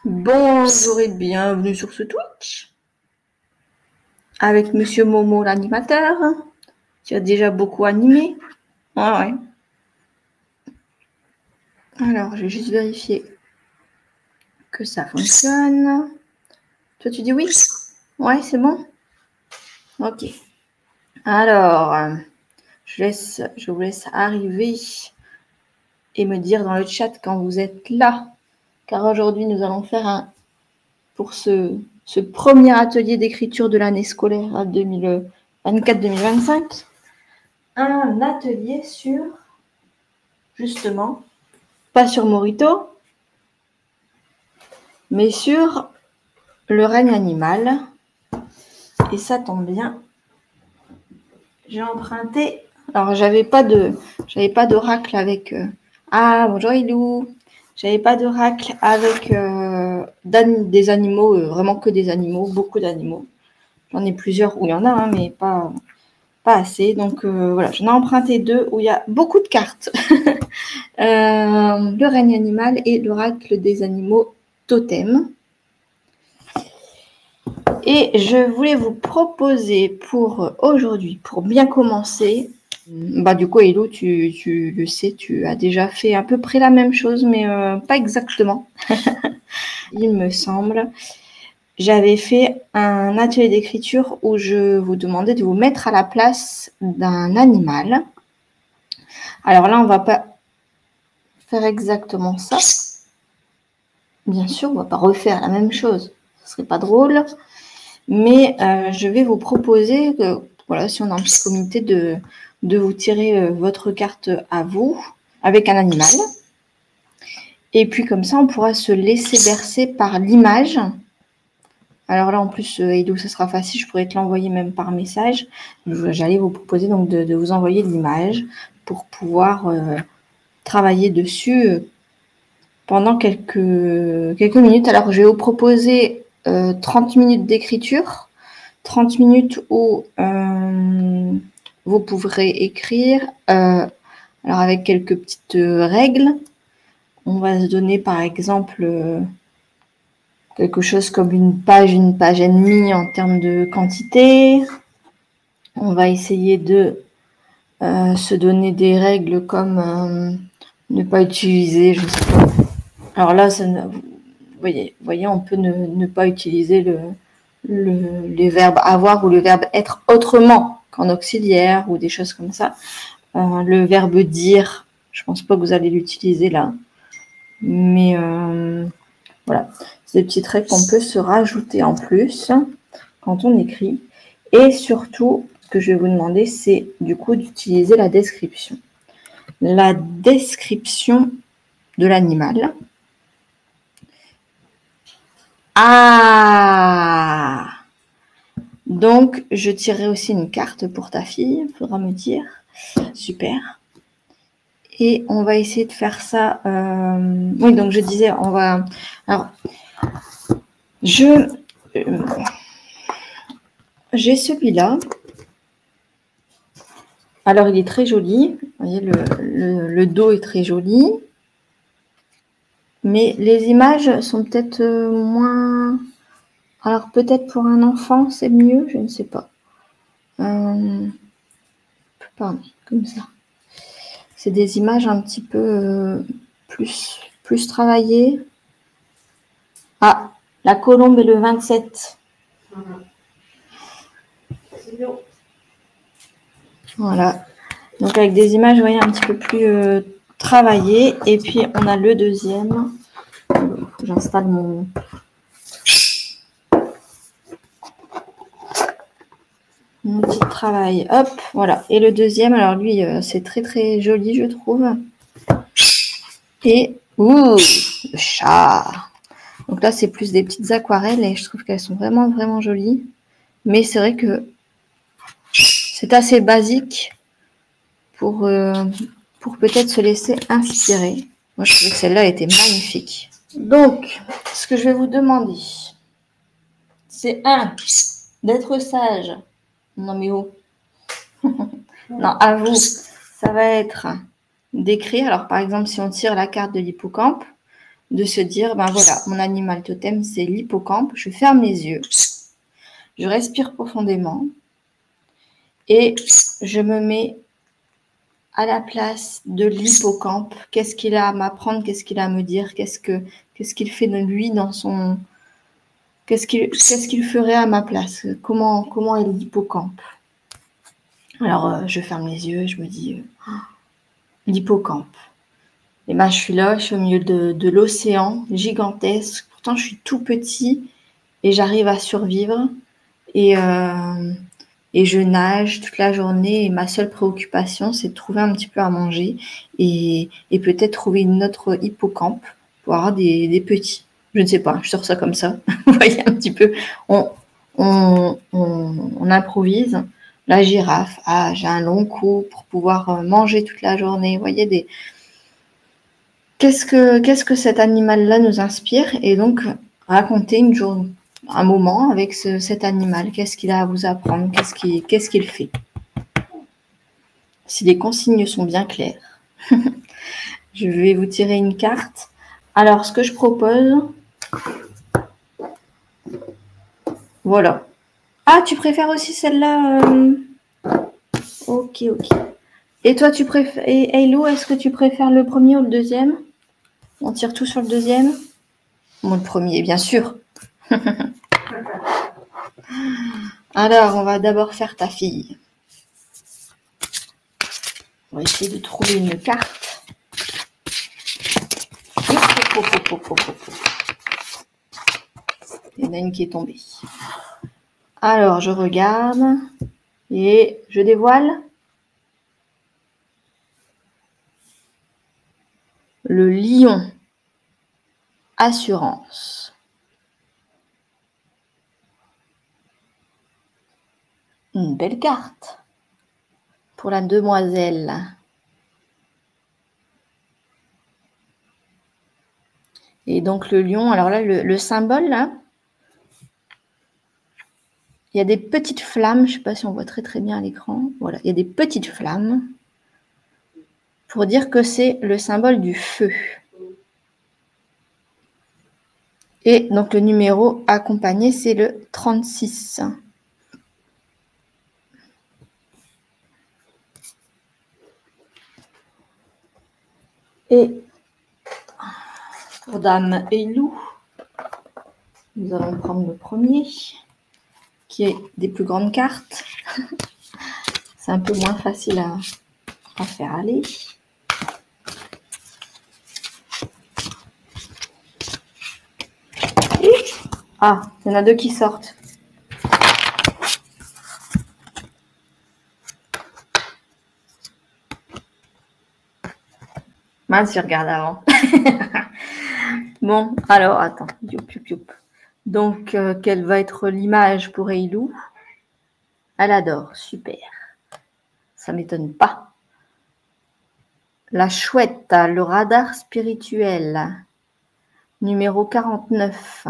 Bonjour et bienvenue sur ce Twitch avec Monsieur Momo l'animateur qui a déjà beaucoup animé. Ah ouais. Alors, je vais juste vérifier que ça fonctionne. Toi, tu dis oui? Ouais, c'est bon? Ok. Alors, je vous laisse arriver et me dire dans le chat quand vous êtes là. Car aujourd'hui, nous allons faire pour ce premier atelier d'écriture de l'année scolaire 2024-2025, un atelier sur, justement, pas sur Morito, mais sur le règne animal. Et ça tombe bien. J'ai emprunté. Alors, j'avais pas d'oracle avec. Ah, bonjour Ilou. J'avais pas d'oracle avec des animaux, vraiment que des animaux, beaucoup d'animaux. J'en ai plusieurs où il y en a, hein, mais pas assez. Donc voilà, j'en ai emprunté 2 où il y a beaucoup de cartes. Le règne animal et l'oracle des animaux totem. Et je voulais vous proposer pour aujourd'hui, pour bien commencer, du coup, Hello, tu le sais, tu as déjà fait à peu près la même chose, mais pas exactement, il me semble. J'avais fait un atelier d'écriture où je vous demandais de vous mettre à la place d'un animal. Alors là, on va pas faire exactement ça. Bien sûr, on va pas refaire la même chose. Ce serait pas drôle. Mais je vais vous proposer, voilà, si on est en petit comité, de vous tirer votre carte à vous avec un animal. Et puis comme ça, on pourra se laisser bercer par l'image. Alors là, en plus, Edo, ça sera facile, je pourrais te l'envoyer même par message. J'allais vous proposer donc de vous envoyer l'image pour pouvoir travailler dessus pendant quelques minutes. Alors, je vais vous proposer 30 minutes d'écriture, 30 minutes où vous pourrez écrire, alors avec quelques petites règles. On va se donner par exemple quelque chose comme une page et demie en termes de quantité. On va essayer de se donner des règles comme ne pas utiliser, je ne sais pas. Alors là, vous voyez, on peut ne pas utiliser les verbes avoir ou le verbe être autrement qu'en auxiliaire ou des choses comme ça. Le verbe dire, je pense pas que vous allez l'utiliser là. Mais voilà, c'est des petites règles qu'on peut se rajouter en plus quand on écrit. Et surtout, ce que je vais vous demander, c'est du coup d'utiliser la description. La description de l'animal. Ah! Donc, je tirerai aussi une carte pour ta fille, il faudra me dire. Super. Et on va essayer de faire ça. Oui, donc je disais, on va. Alors, j'ai celui-là. Alors, il est très joli. Vous voyez, le dos est très joli. Mais les images sont peut-être moins. Alors, peut-être pour un enfant, c'est mieux, je ne sais pas. Pardon, comme ça. C'est des images un petit peu plus travaillées. Ah, la colombe est le 27. Voilà. Donc avec des images, vous voyez, un petit peu plus travaillées. Et puis on a le deuxième. J'installe mon petit travail. Hop, voilà. Et le deuxième, alors lui, c'est très très joli, je trouve. Et ouh, le chat. Donc là, c'est plus des petites aquarelles et je trouve qu'elles sont vraiment vraiment jolies. Mais c'est vrai que c'est assez basique pour peut-être se laisser inspirer. Moi, je trouvais que celle-là était magnifique. Donc, ce que je vais vous demander, c'est d'être sage. Non, mais oh. Non, à vous. Ça va être d'écrire. Alors, par exemple, si on tire la carte de l'hippocampe, de se dire, ben voilà, mon animal totem, c'est l'hippocampe. Je ferme les yeux, je respire profondément et je me mets à la place de l'hippocampe. Qu'est-ce qu'il a à m'apprendre? Qu'est-ce qu'il a à me dire? Qu'est-ce qu'il fait de lui dans son... Qu'est-ce qu'il ferait à ma place? Comment est l'hippocampe? Alors, je ferme les yeux et je me dis, l'hippocampe. Et ben, je suis là, je suis au milieu de l'océan gigantesque. Pourtant, je suis tout petit et j'arrive à survivre. Et je nage toute la journée. Et ma seule préoccupation, c'est de trouver un petit peu à manger et peut-être trouver une autre hippocampe pour avoir des petits. Je ne sais pas, je sors ça comme ça. Vous voyez un petit peu, on improvise. La girafe, j'ai un long cou pour pouvoir manger toute la journée. Vous voyez, qu'est-ce que cet animal-là nous inspire? Et donc, raconter un moment avec cet animal. Qu'est-ce qu'il a à vous apprendre? Qu'est-ce qu'il fait? Si les consignes sont bien claires. Je vais vous tirer une carte. Alors, ce que je propose... Voilà. Ah, tu préfères aussi celle-là Ok. Et toi, tu préfères... Et Hello, est-ce que tu préfères le premier ou le deuxième? On tire tout sur le deuxième? Bon, le premier, bien sûr. Alors, on va d'abord faire ta fille. On va essayer de trouver une carte. Il y en a une qui est tombée. Alors, je regarde et je dévoile. Le lion. Assurance. Une belle carte pour la demoiselle. Et donc le lion, alors là, le symbole, là, il y a des petites flammes, je ne sais pas si on voit très très bien à l'écran. Voilà, il y a des petites flammes pour dire que c'est le symbole du feu. Et donc le numéro accompagné, c'est le 36. Et pour Dame et Loup, nous allons prendre le premier, qui est des plus grandes cartes. C'est un peu moins facile à faire aller. Ah, il y en a deux qui sortent. Mince, je regarde avant. Bon, alors, attends. Donc, quelle va être l'image pour Eilou? Elle adore, super. Ça ne m'étonne pas. La chouette, le radar spirituel, numéro 49,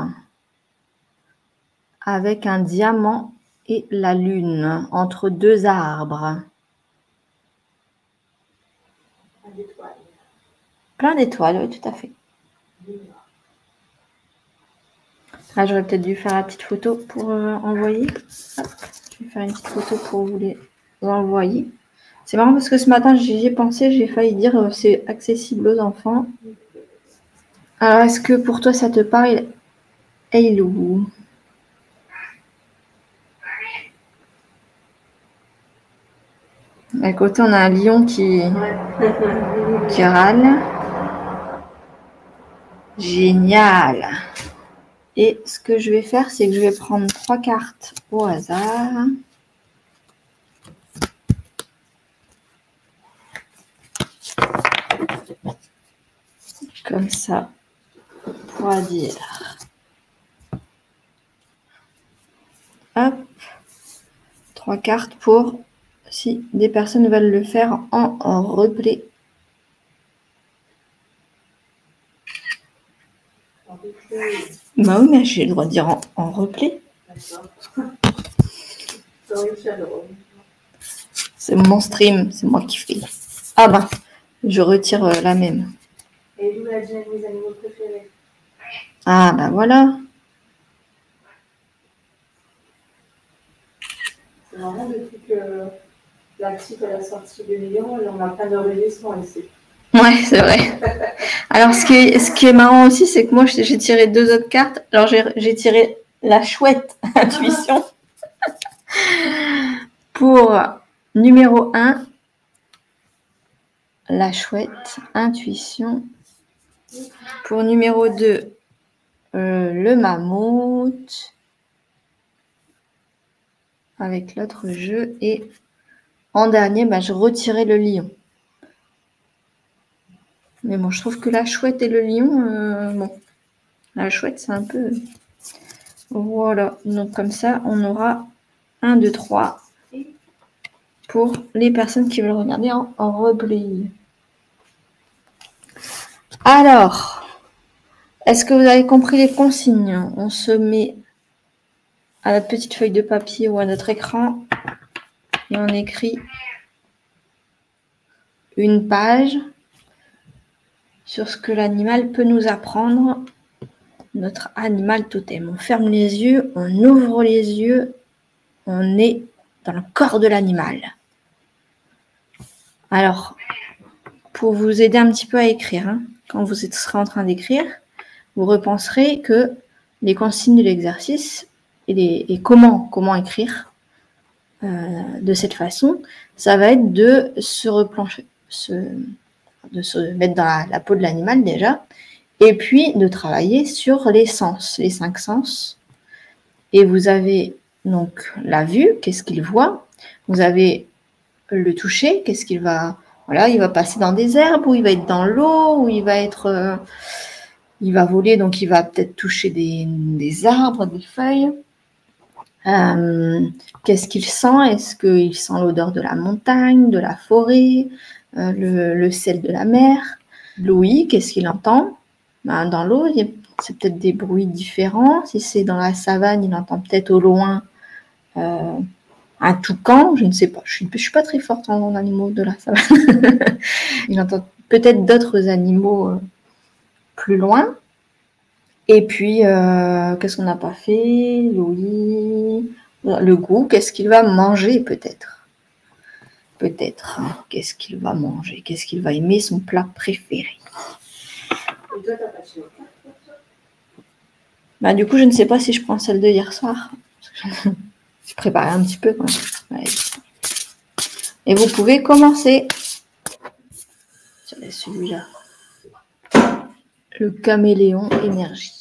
avec un diamant et la lune, entre deux arbres. Plein d'étoiles, oui, tout à fait. Là, j'aurais peut-être dû faire la petite photo pour envoyer. Hop, je vais faire une petite photo pour vous les envoyer. C'est marrant parce que ce matin, j'y ai pensé, j'ai failli dire c'est accessible aux enfants. Alors, est-ce que pour toi, ça te parle, Eilou? À côté, on a un lion qui râle. Génial! Et ce que je vais faire, c'est que je vais prendre 3 cartes au hasard. Comme ça, on pourra dire. Hop. 3 cartes pour si des personnes veulent le faire en replay. Bah oui, mais j'ai le droit de dire en replay. C'est mon stream, c'est moi qui fais. Ah bah, je retire la même. Et d'où la mes animaux préférés. Ah, ben voilà. C'est marrant depuis que l'actif elle a sorti le lion et on a plein d'enregistrements ici. Ouais, c'est vrai. Alors, ce qui est marrant aussi, c'est que moi, j'ai tiré 2 autres cartes. Alors, j'ai tiré la chouette intuition pour numéro 1. La chouette intuition. Pour numéro 2, le mammouth. Avec l'autre jeu. Et en dernier, je retirais le lion. Mais bon, je trouve que la chouette et le lion, bon, la chouette, c'est un peu... Voilà, donc comme ça, on aura 1, 2, 3 pour les personnes qui veulent regarder en replay. Alors, est-ce que vous avez compris les consignes? On se met à notre petite feuille de papier ou à notre écran et on écrit une page sur ce que l'animal peut nous apprendre, notre animal totem. On ferme les yeux, on ouvre les yeux, on est dans le corps de l'animal. Alors, pour vous aider un petit peu à écrire, quand vous serez en train d'écrire, vous repenserez que les consignes de l'exercice et comment écrire de cette façon, ça va être de se replancher, de se mettre dans la peau de l'animal déjà, et puis de travailler sur les sens, les 5 sens. Et vous avez donc la vue, qu'est-ce qu'il voit? Vous avez le toucher, qu'est-ce qu'il va... Voilà, il va passer dans des herbes, ou il va être dans l'eau, ou il va être... il va voler, donc il va peut-être toucher des arbres, des feuilles. Qu'est-ce qu'il sent? Est-ce qu'il sent l'odeur de la montagne, de la forêt, le sel de la mer? L'ouïe, qu'est-ce qu'il entend? Dans l'eau, c'est peut-être des bruits différents. Si c'est dans la savane, il entend peut-être au loin un toucan, je ne sais pas. Je suis pas très forte en animaux de la savane. Il entend peut-être d'autres animaux plus loin. Et puis, qu'est-ce qu'on n'a pas fait? L'ouïe, le goût, qu'est-ce qu'il va manger peut-être? Peut-être. Qu'est-ce qu'il va manger? Qu'est-ce qu'il va aimer? Son plat préféré. Et toi, t'as pas de chien? Du coup, je ne sais pas si je prends celle de hier soir. Je préparais un petit peu quand même. Ouais. Et vous pouvez commencer. Celui-là. Le caméléon énergie.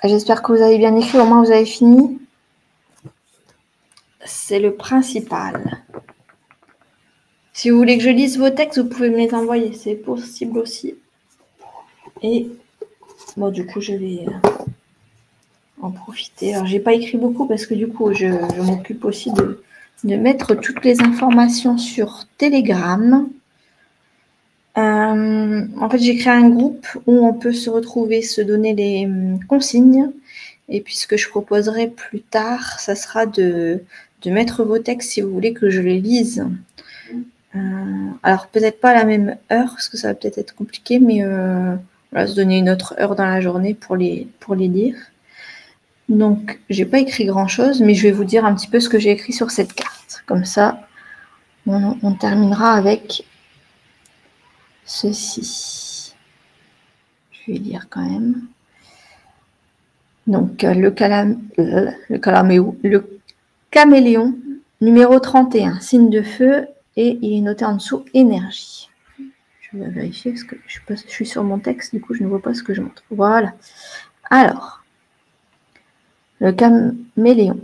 J'espère que vous avez bien écrit, au moins vous avez fini. C'est le principal. Si vous voulez que je lise vos textes, vous pouvez me les envoyer. C'est possible aussi. Et bon, du coup, je vais en profiter. Alors, j'ai pas écrit beaucoup parce que du coup, je m'occupe aussi de mettre toutes les informations sur Telegram. En fait, j'ai créé un groupe où on peut se retrouver, se donner les consignes. Et puis, ce que je proposerai plus tard, ça sera de mettre vos textes si vous voulez que je les lise. Alors, peut-être pas à la même heure, parce que ça va peut-être être compliqué, mais voilà, se donner une autre heure dans la journée pour les lire. Donc, j'ai pas écrit grand-chose, mais je vais vous dire un petit peu ce que j'ai écrit sur cette carte. Comme ça, on terminera avec ceci. Je vais lire quand même. Donc, le caméléon, numéro 31, signe de feu, et il est noté en dessous, énergie. Je vais vérifier parce que je suis sur mon texte, du coup, je ne vois pas ce que je montre. Voilà. Alors, le caméléon.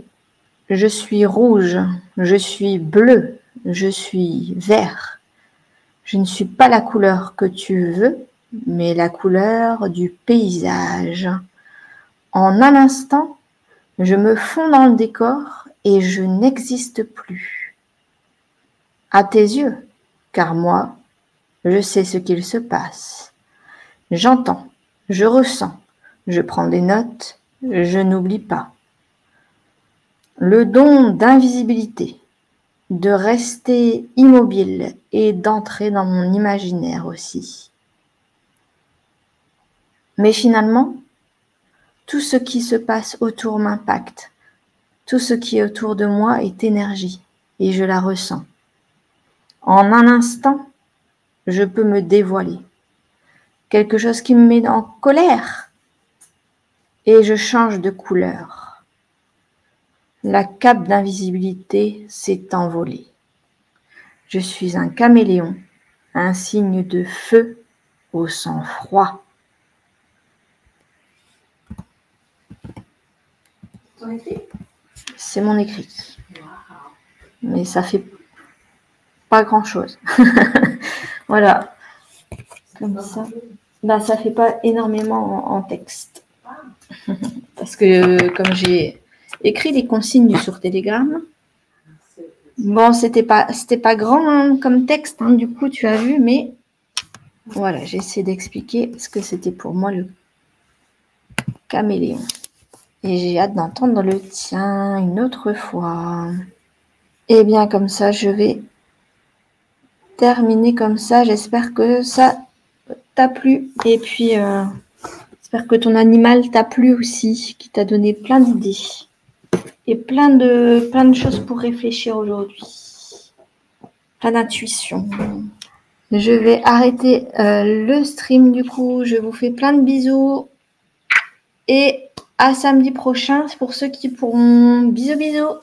Je suis rouge, je suis bleu, je suis vert. Je ne suis pas la couleur que tu veux, mais la couleur du paysage. En un instant, je me fonds dans le décor et je n'existe plus. À tes yeux, car moi, je sais ce qu'il se passe. J'entends, je ressens, je prends des notes, je n'oublie pas. Le don d'invisibilité, de rester immobile et d'entrer dans mon imaginaire aussi. Mais finalement, tout ce qui se passe autour m'impacte. Tout ce qui est autour de moi est énergie et je la ressens. En un instant, je peux me dévoiler. Quelque chose qui me met en colère et je change de couleur. La cape d'invisibilité s'est envolée. Je suis un caméléon, un signe de feu au sang froid. Ton écrit? C'est mon écrit. Mais ça fait pas grand-chose. Voilà. Comme ça. Bah, ça fait pas énormément en texte. Parce que comme j'ai écrit les consignes sur Telegram, bon, c'était pas grand hein, comme texte, hein, du coup, tu as vu, mais voilà, j'ai essayé d'expliquer ce que c'était pour moi le caméléon. Et j'ai hâte d'entendre le tien une autre fois. Et bien, comme ça, je vais terminer comme ça. J'espère que ça t'a plu. Et puis, j'espère que ton animal t'a plu aussi, qui t'a donné plein d'idées. Et plein de choses pour réfléchir aujourd'hui. Plein d'intuitions. Je vais arrêter le stream du coup. Je vous fais plein de bisous. Et à samedi prochain. C'est pour ceux qui pourront. Bisous, bisous.